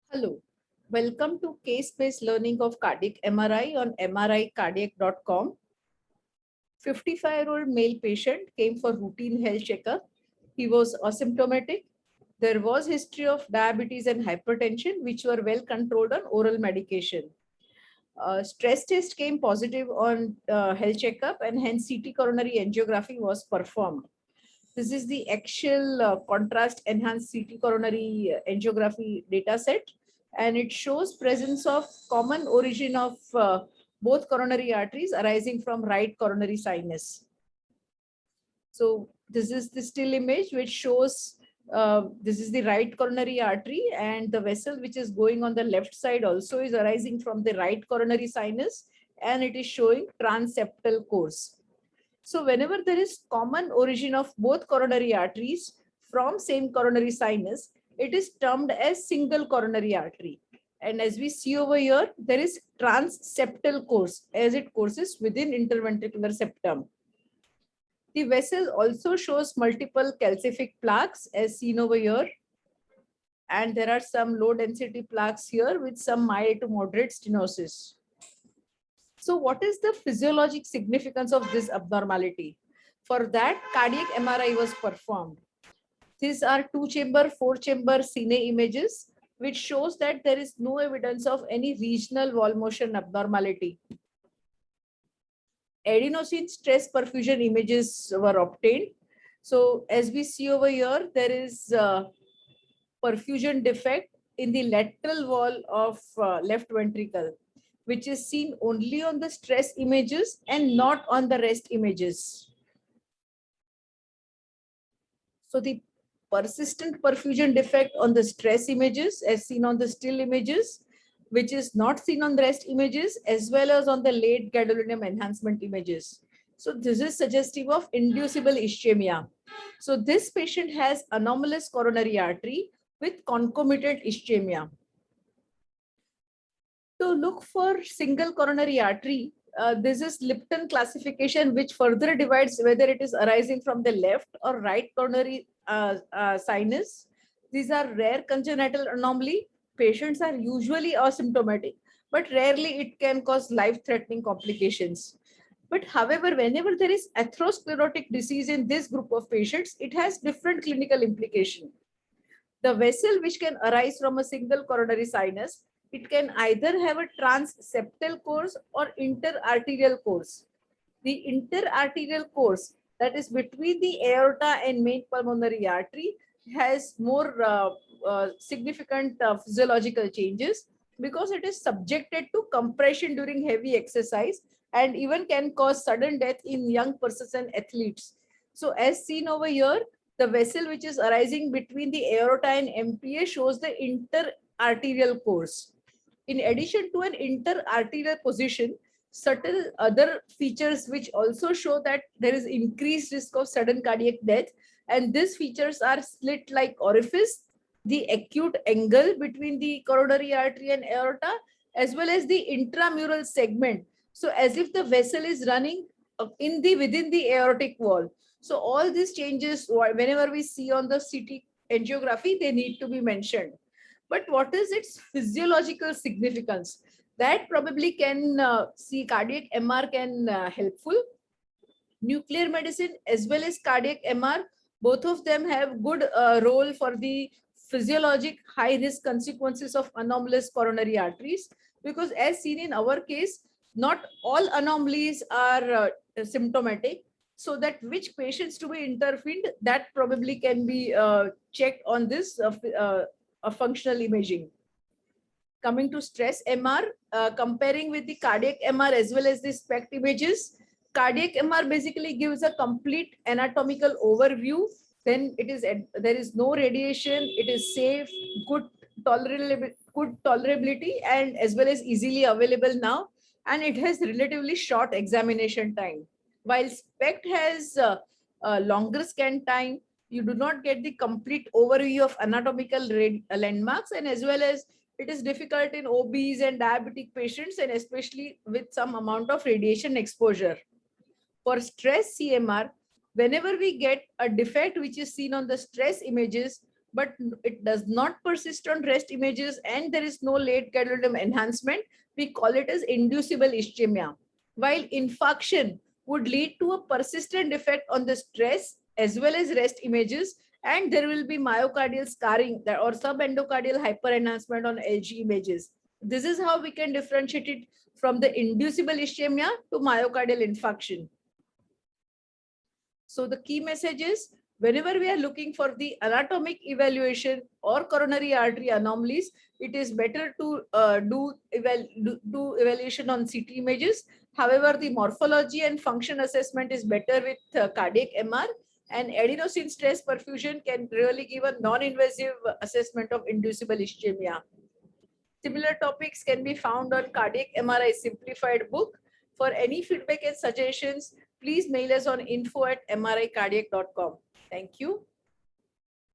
Hello, welcome to case-based learning of cardiac MRI on mricardiac.com. 55-year-old male patient came for routine health checkup. He was asymptomatic. There was history of diabetes and hypertension, which were well controlled on oral medication. Stress test came positive on health checkup, and hence CT coronary angiography was performed. This is the axial contrast enhanced CT coronary angiography data set, and it shows presence of common origin of both coronary arteries arising from right coronary sinus. So this is the still image which shows this is the right coronary artery, and the vessel which is going on the left side also is arising from the right coronary sinus, and it is showing transeptal course. So whenever there is common origin of both coronary arteries from same coronary sinus, it is termed as single coronary artery. And as we see over here, there is transseptal course as it courses within interventricular septum. The vessel also shows multiple calcific plaques as seen over here. And there are some low density plaques here with some mild to moderate stenosis. So what is the physiologic significance of this abnormality? For that, cardiac MRI was performed. These are 2-chamber, 4-chamber cine images, which shows that there is no evidence of any regional wall motion abnormality. Adenosine stress perfusion images were obtained. So as we see over here, there is perfusion defect in the lateral wall of left ventricle, which is seen only on the stress images and not on the rest images. So the persistent perfusion defect on the stress images as seen on the still images, which is not seen on the rest images, as well as on the late gadolinium enhancement images. So this is suggestive of inducible ischemia. So this patient has anomalous coronary artery with concomitant ischemia. To look for single coronary artery, this is Lipton classification, which further divides whether it is arising from the left or right coronary sinus. These are rare congenital anomaly. Patients are usually asymptomatic, but rarely it can cause life-threatening complications. But however, whenever there is atherosclerotic disease in this group of patients, it has different clinical implication. The vessel which can arise from a single coronary sinus, it can either have a transseptal course or interarterial course. The interarterial course, that is between the aorta and main pulmonary artery, has more significant physiological changes because it is subjected to compression during heavy exercise and even can cause sudden death in young persons and athletes. So as seen over here, the vessel which is arising between the aorta and MPA shows the interarterial course. In addition to an interarterial position, certain other features which also show that there is increased risk of sudden cardiac death, and these features are slit-like orifice, the acute angle between the coronary artery and aorta, as well as the intramural segment. So as if the vessel is running within the aortic wall. So all these changes, whenever we see on the CT angiography, they need to be mentioned. But what is its physiological significance? That probably can see cardiac MR can helpful. Nuclear medicine as well as cardiac MR, both of them have good role for the physiologic high risk consequences of anomalous coronary arteries, because as seen in our case, not all anomalies are symptomatic. So that which patients to be intervened, that probably can be checked on this functional imaging. Coming to stress MR, comparing with the cardiac MR as well as the SPECT images, cardiac MR basically gives a complete anatomical overview. Then there is no radiation, it is safe, good tolerability, and as well as easily available now, and it has relatively short examination time. While SPECT has longer scan time, you do not get the complete overview of anatomical landmarks, and as well as it is difficult in obese and diabetic patients, and especially with some amount of radiation exposure. For stress CMR, whenever we get a defect which is seen on the stress images, but it does not persist on rest images and there is no late gadolinium enhancement, we call it as inducible ischemia. While infarction would lead to a persistent effect on the stress as well as rest images, and there will be myocardial scarring or subendocardial hyperenhancement on LG images. This is how we can differentiate it from the inducible ischemia to myocardial infarction. So the key message is, whenever we are looking for the anatomic evaluation or coronary artery anomalies, it is better to do evaluation on CT images. However, the morphology and function assessment is better with cardiac MR, and adenosine stress perfusion can really give a non-invasive assessment of inducible ischemia. Similar topics can be found on Cardiac MRI Simplified book. For any feedback and suggestions, please mail us on info@mricardiac.com. Thank you.